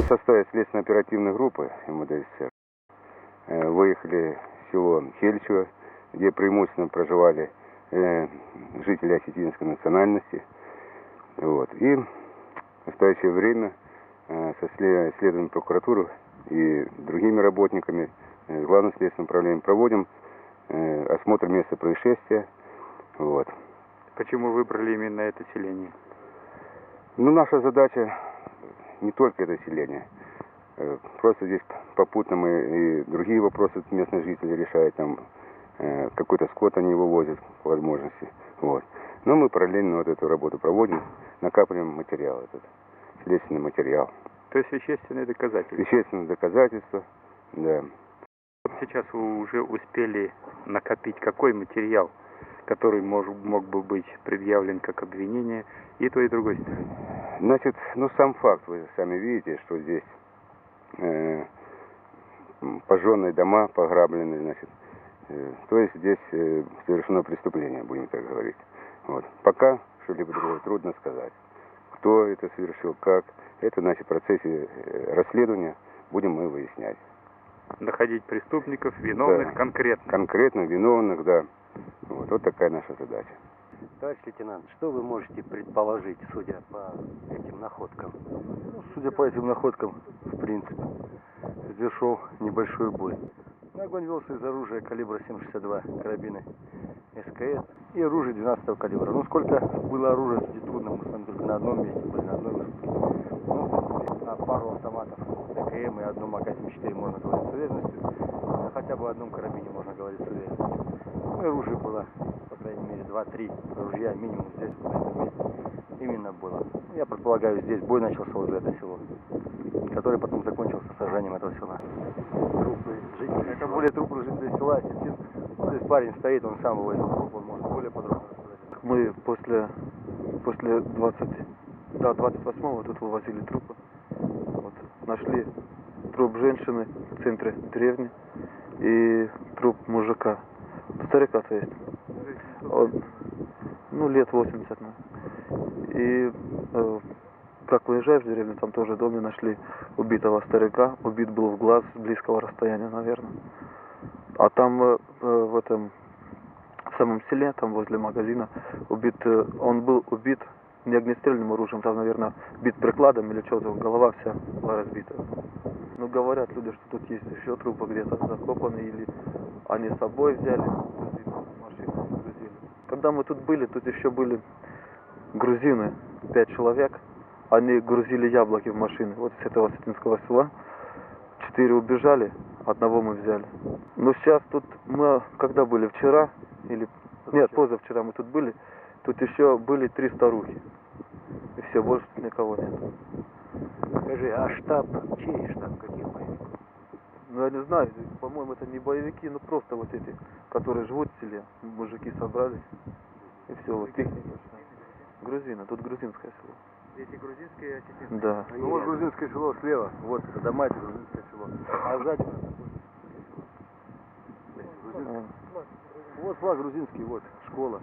составе следственно-оперативной группы МВД СССР выехали в село Хельчево, где преимущественно проживали жители осетинской национальности. Вот. И в настоящее время со следственной прокуратурой и другими работниками Главного следственного управления проводим осмотр места происшествия. Вот. Почему выбрали именно это селение? Ну, наша задача не только это селение. Просто здесь попутно мы и другие вопросы местные жители решают. Там какой-то скот они вывозят по возможности. Вот. Но мы параллельно вот эту работу проводим, накапливаем материал, этот следственный материал. То есть вещественные доказательства? Вещественные доказательства, да. Вот сейчас вы уже успели накопить какой материал, который мог бы быть предъявлен как обвинение и той, и другой стороне? Значит, ну сам факт, вы сами видите, что здесь пожженные дома, пограбленные, значит, то есть здесь совершено преступление, будем так говорить. Вот. Пока что-либо другое трудно сказать. Кто это совершил, как, это, значит, в процессе расследования будем мы выяснять. Находить преступников, виновных, да, конкретно. Конкретно виновных, да. Вот такая наша задача. Товарищ лейтенант, что вы можете предположить, судя по этим находкам? Ну, судя по этим находкам, в принципе, произошел небольшой бой. Огонь велся из оружия калибра 7,62, карабины СКС и оружие 12 калибра. Ну, сколько было оружия, судить трудно, мы с вами только на одном месте были, на одной высотке. Ну, пару автоматов ТКМ и одну МАК-74 можно говорить с уверенностью. А хотя бы о одном карабине можно говорить с уверенностью. Ну, и оружие было, по крайней мере, 2-3 ружья минимум здесь, на этом месте, именно было. Я предполагаю, здесь бой начался возле этого села, который потом закончился сожжением этого села. Трупы жителей? Это более трупы жителей села Осетин. Ну, здесь парень стоит, он сам вывозил труп, он может более подробно рассказать. Мы после 28-го тут вывозили трупы. Вот. Нашли труп женщины в центре деревни и труп мужика. Старика, то есть. Он, ну, лет 80. И как выезжаешь в деревню, там тоже в доме нашли убитого старика. Убит был в глаз с близкого расстояния, наверное. А там в самом селе, там возле магазина, он был убит не огнестрельным оружием, там, наверное, бит прикладом или что-то, голова вся была разбита. Ну, говорят люди, что тут есть еще трупы где-то закопаны, или они с собой взяли, машину грузили. Когда мы тут были, тут еще были грузины, 5 человек, они грузили яблоки в машины, вот с этого осетинского села. 4 убежали, одного мы взяли. Но сейчас тут мы, когда были вчера, нет, позавчера мы тут были, тут еще были 3 старухи. И все, больше тут никого нет. Скажи, а штаб, чей штаб, каких боевиков? Ну, я не знаю, по-моему, это не боевики, но просто вот эти, которые живут в селе, мужики собрались, и все, вот их. Грузины, тут грузинское село. Эти грузинские осетинские? Да. Ну, вот грузинское село слева, вот это дома, это грузинское село. А сзади вот флаг грузинский, вот, школа.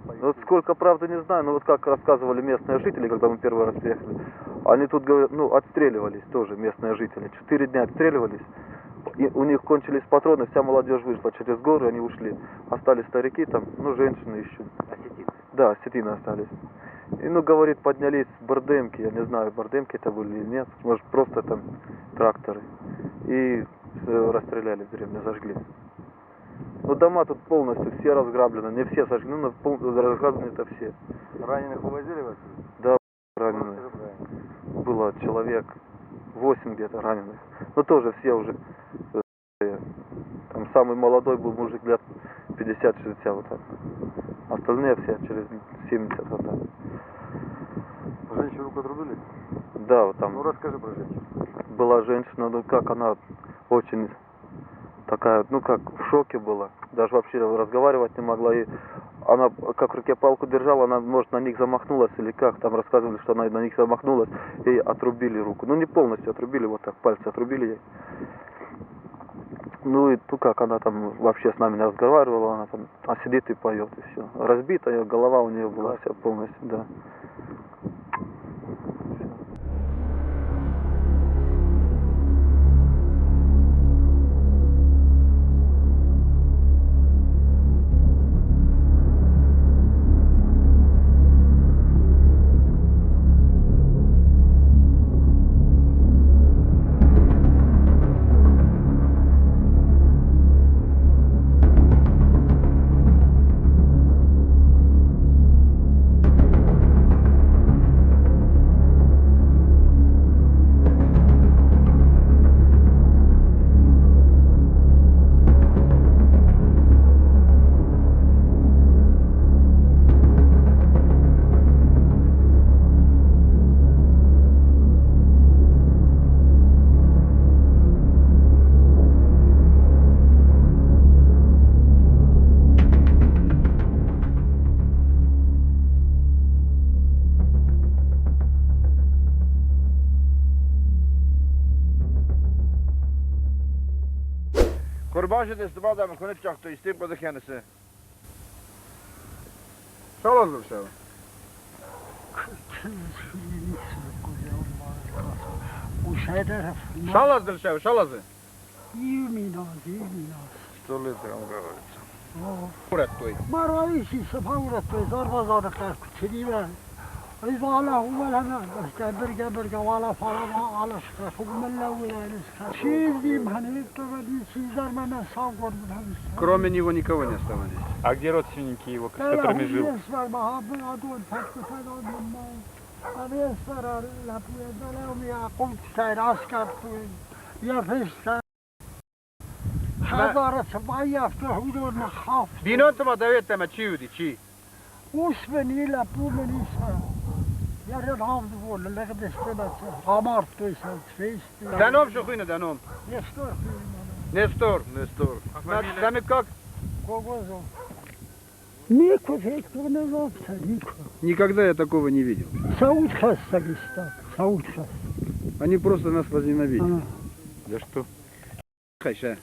Ну, вот сколько, правда, не знаю, но вот как рассказывали местные жители, когда мы первый раз приехали, они тут, ну, отстреливались тоже, местные жители. 4 дня отстреливались, и у них кончились патроны, вся молодежь вышла через горы, они ушли. Остались старики там, ну, женщины еще. Осетины? Да, осетины остались. И, ну, говорит, поднялись бардемки, я не знаю, бардемки это были или нет, может, просто там тракторы. И расстреляли деревню, зажгли. Ну, дома тут полностью все разграблены, не все сожгли, но разграблены это все. Раненых вывозили вас? Да, раненых. Было человек 8 где-то раненых. Но тоже все уже. Там самый молодой был мужик лет 50-60 вот так. Остальные все через 70 вот так. Женщину руку отрубили? Да, вот там. Ну, расскажи про женщину. Была женщина, ну как она очень такая, ну как в шоке была. Даже вообще разговаривать не могла. И она как в руке палку держала, она, может, на них замахнулась или как. Там рассказывали, что она на них замахнулась и отрубили руку. Ну не полностью отрубили, вот так пальцы отрубили ей. Ну и то, как она там вообще с нами не разговаривала, она там сидит и поет, и все. Разбитая голова у нее была вся полностью, да. قربان شد استفاده میکنه چاق تو استیم قد کنسه شالا زور شو شالا زور شو شالا زور Stole tam говорится. Урод твой. Марависи сапаура той зарбазар кас кучиба. Ризала умалана берга вала фалама алашка фугмалла уласка. Шизи мханит табади сизар мана савгор бхавис. Кроме него никого не оставались. А где родственники его, с которыми жил? حضارت ما يفتح بدون خاف. دينو انت ما دويت ما تشيو دي تشي. وش بني لا بومني سا. يا رجال هم تقول لقد استبت عمارت تويسات فيست. دانوم شو خوينا دانوم. نستور. Нестор. Сами как? Кого? Нико фектор не лапса, Нико. Никогда я такого не видел. Сауд хастагиста, Сауд хас. Они просто нас возненавидели. За что? Хайша.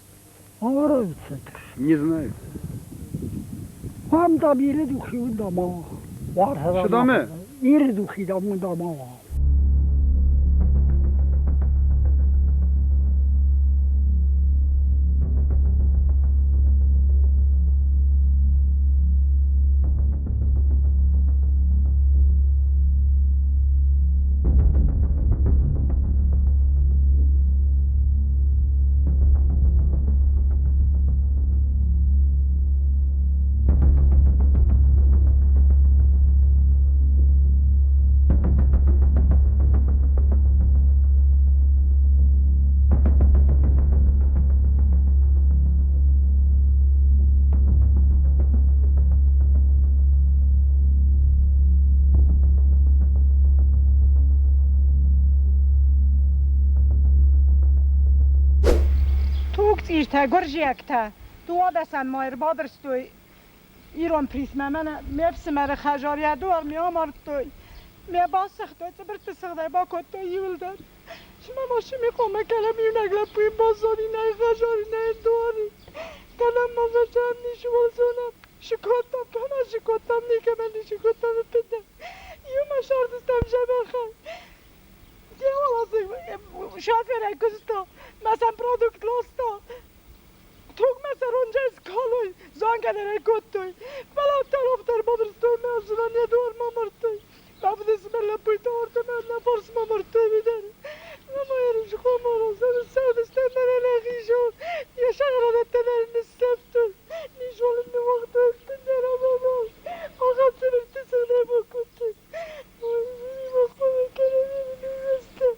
Оровца. Не знаю. Вам там иредухи дома. Что дома? Иредухи дома. تا گرجیکتا تو آدسان مایر بادرستوی ایران پریسم من میفس مر خجاریه دور میامرد توی می باسخت توی تبرت سخته با کت توی یول دار شما ماشی میخوام کلم یون اگلا پوی بازاری نه خجاری نه دواری کلم ما بچم نیشو بازونم شکوتم کنه شکوتم نیکه من شکوتم بده یو ما شاردستم شبه خواهی دیگه والله شافر اکستا مثلا پرودکت لاستا توک مثلا اونجا اسکالوی زنگلره کتوی ولی طرفتر بدرستوی میاشدن یه دور مامرتوی بعد اسم الله بیت آورده من نفرس مامرتوی بیداری اما یارش خواه مراسم سردستن من نخیشون یه شغلت تنر نستفتوی نیشون این وقت افتن درم بابا آقا سرفتی سنه با کتوی با خواهی کنم نیسته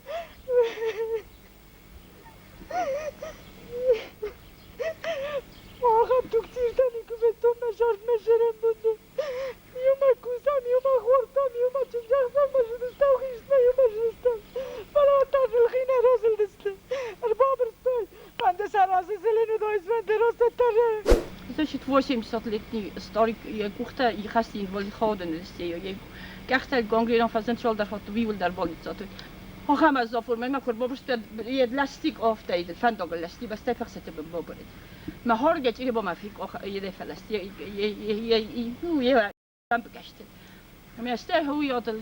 آقا تو کتیر تنی که به تو مشارت مشرم بوده یوما کوزم یوما خورتم یوما چنجاختم مشدستم خیشتم یوما شدستم فلا تفل خینه رازل دسته ارباب رستوی بنده سر رازل زلینو دایز بنده راست تره Значит, 80-летний старик, я кухта и хастин воли ходен листею. Я кахта гонгриран фазен шол дар хот вивл дар болица. Han gaan maar zo voor mij, maar voor bobberste je lastig aftijd, het van dat lastig, maar stevig zetten bij bobber. Maar hoor je je bij mij fik, je de lastig, je hoe je aan bekijkt. Maar stel hoe je dat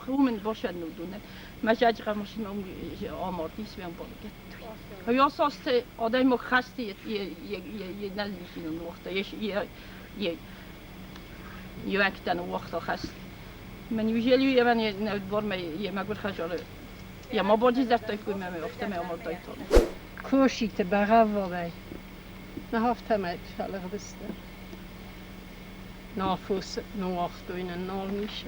hoe men bosje nu doen, maar je gaat misschien om je amortis weer bolken. Ja, zoals de adam ook gast je net niet vinden wacht, je werkt dan wacht al gast. Maar nu jullie je ben je nou voor mij je mag wel gaan. Ja, ما با چیز دست کوی میام افته میام دایتونه. کوشیت بغاوی نه هفته میت حالا بسته نافوس نوخت و این نال میشه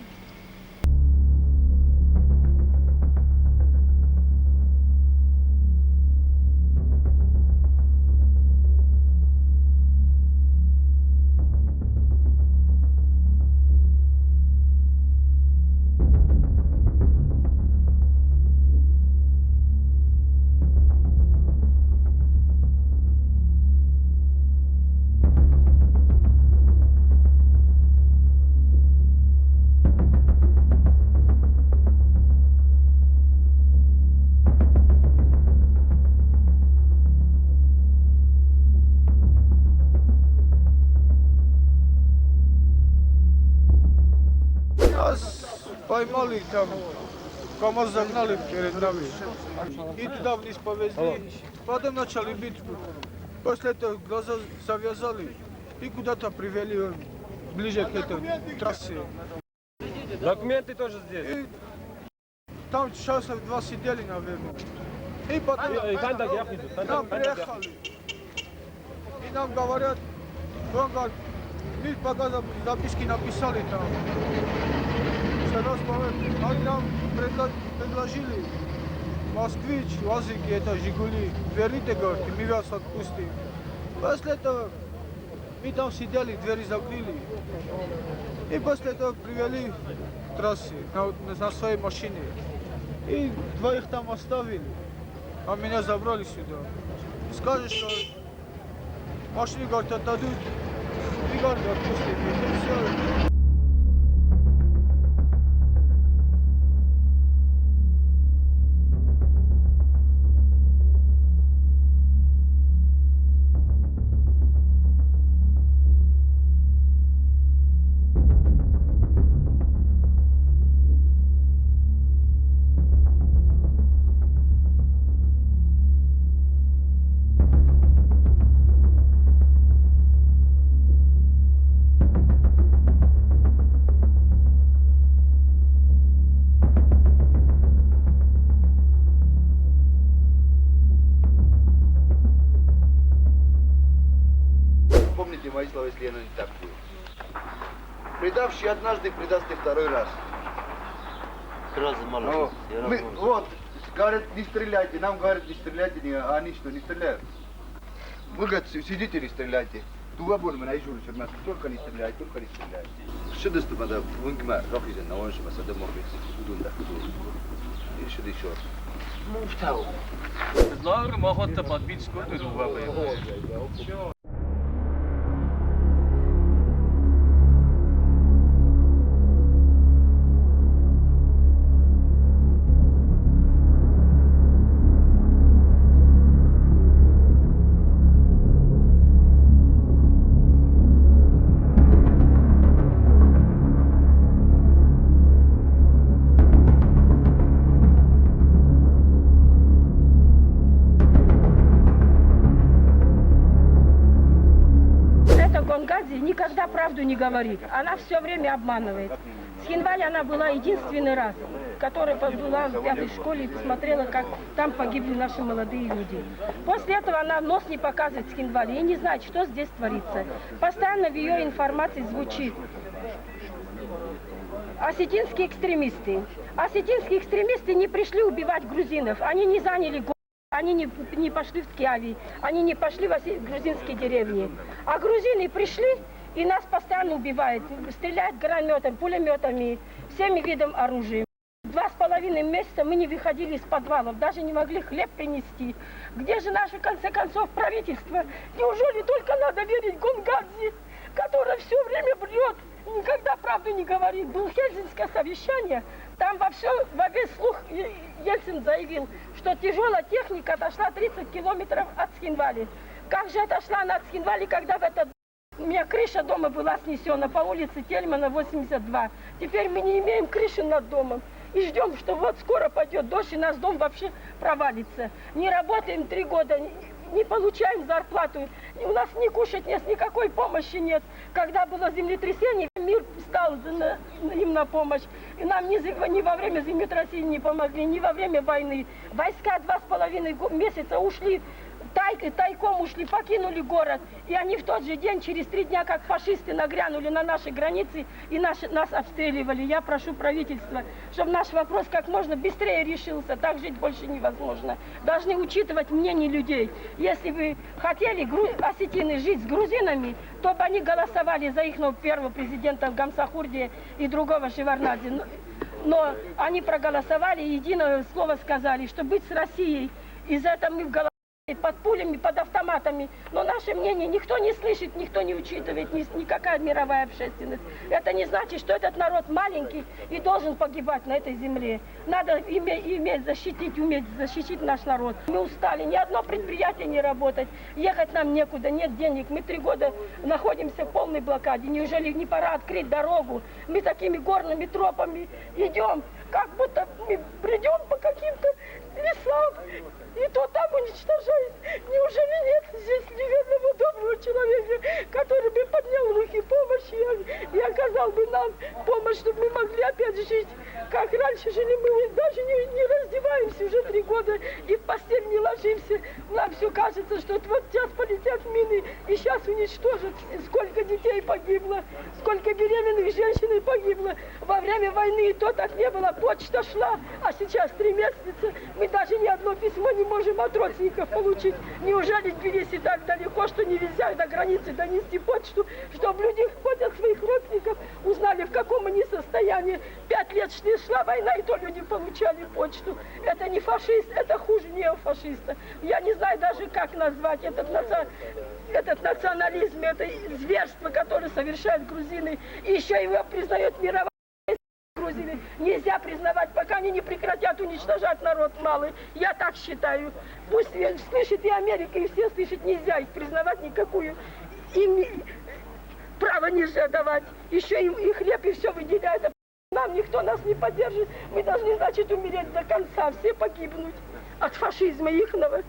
поймали там, КамАЗ загнали перед нами. И туда вниз повезли. Потом начали битву. После этого глаза завязали и куда-то привели ближе к этой трассе. Документы тоже здесь. И там часов 2 сидели, наверное. И потом нам приехали. И нам говорят, он говорит, мы пока записки написали там. Они нам предложили москвич, УАЗики, это Жигули. Верните, говорит, мы вас отпустим. После этого мы там сидели, двери закрыли. И после этого привели к трассе на своей машине. И двоих там оставили, а меня забрали сюда. И скажут, что машину, говорит, отдадут, и, говорит, отпустим. И все. Помните мои слова, если оно не так будет. Предавший однажды, предаст и второй раз. Вот, говорят, не стреляйте, нам говорят, не стреляйте, а они что, не стреляют? Вы, говорят, сидите, не стреляйте. Дуабон мы наизжу, только не стреляйте, только не стреляйте. Что ты ступада, вынкма, рохизен, на он шима, сада морбит, удунда, и что еще? Муфтау. Знаю, могут-то подбить скоту, дуабы. Никогда правду не говорит. Она все время обманывает. С Хинвали она была единственный раз, которая была в 5-й школе и посмотрела, как там погибли наши молодые люди. После этого она нос не показывает с Хинвали и не знает, что здесь творится. Постоянно в ее информации звучит осетинские экстремисты. Осетинские экстремисты не пришли убивать грузинов, они не заняли город. Они не пошли в Скиави, они не пошли в грузинские деревни. А грузины пришли и нас постоянно убивают. Стреляют гранатами, пулеметами, всеми видами оружия. 2,5 месяца мы не выходили из подвалов, даже не могли хлеб принести. Где же наше, в конце концов, правительство? Неужели только надо верить Гонгадзе, который все время врет, никогда правду не говорит? Было Хельсинское совещание, там во весь слух Ельцин заявил, что тяжелая техника отошла 30 километров от Схинвали. Как же отошла она от Схинвали, когда у меня крыша дома была снесена по улице Тельмана, 82. Теперь мы не имеем крыши над домом. И ждем, что вот скоро пойдет дождь, и наш дом вообще провалится. Не работаем 3 года, не получаем зарплату. У нас ни кушать нет, никакой помощи нет. Когда было землетрясение, мир стал им на помощь. И нам ни во время землетрясения не помогли, ни во время войны. Войска 2,5 месяца ушли, тайком ушли, покинули город. И они в тот же день, через 3 дня, как фашисты нагрянули на наши границы и нас обстреливали. Я прошу правительства, чтобы наш вопрос как можно быстрее решился. Так жить больше невозможно. Должны учитывать мнение людей. Если бы хотели осетины жить с грузинами, то бы они голосовали за их первого президента Гамсахурди и другого Шеварнадзе. Но они проголосовали и единое слово сказали, что быть с Россией. Из-за этого мы в голове под пулями, под автоматами. Но наше мнение никто не слышит, никто не учитывает, никакая мировая общественность. Это не значит, что этот народ маленький и должен погибать на этой земле. Надо уметь защитить наш народ. Мы устали, ни одно предприятие не работает. Ехать нам некуда, нет денег. Мы 3 года находимся в полной блокаде. Неужели не пора открыть дорогу? Мы такими горными тропами идем, как будто мы бредем по каким-то лесам. И то там уничтожают. Неужели нет здесь ни одного доброго человека, который бы поднял руки помощи и оказал бы нам помощь, чтобы мы могли опять жить, как раньше жили мы. Даже не раздеваемся уже 3 года и в постель не ложимся. Нам все кажется, что вот сейчас полетят мины и сейчас уничтожат. Сколько детей погибло, сколько беременных женщин погибло. Во время войны то так не было, почта шла, а сейчас 3 месяца мы даже ни одно письмо не можем от родственников получить. Неужели Тбилиси так далеко, что нельзя до границы донести почту, чтобы люди хоть от своих родственников узнали, в каком они состоянии. 5 лет шла война, и то люди получали почту. Это не фашист, это хуже неофашиста. Я не знаю даже, как назвать этот национализм, это зверство, которое совершают грузины. И еще его признает мировая. Грузины нельзя признавать, пока они не прекратят уничтожать народ малый. Я так считаю. Пусть слышит и Америка, и все слышат, нельзя их признавать никакую. Им право нельзя давать. Еще им и хлеб, и все выделяют. Нам никто нас не поддержит. Мы должны, значит, умереть до конца, все погибнуть от фашизма ихного.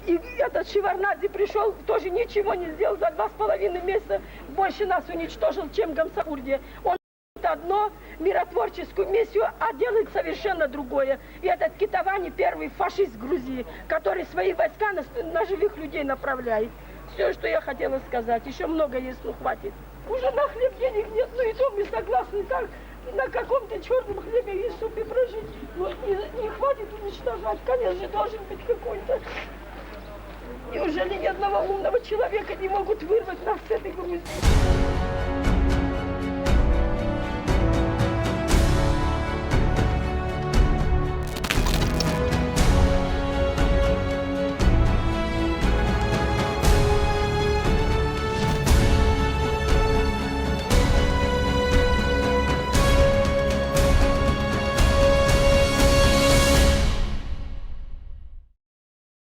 И этот Шеварднадзе пришел, тоже ничего не сделал, за 2,5 месяца больше нас уничтожил, чем Гамсахурдия. Он одно миротворческую миссию, а делает совершенно другое. И этот Китавани первый фашист Грузии, который свои войска на живых людей направляет. Все, что я хотела сказать. Еще много есть, но хватит. Уже на хлеб денег нет, но и то мы согласны так. На каком-то черном хлебе и супе прожить. Но не хватит уничтожать. Конец же должен быть какой-то. Неужели ни одного умного человека не могут вырвать нас с этой Грузии?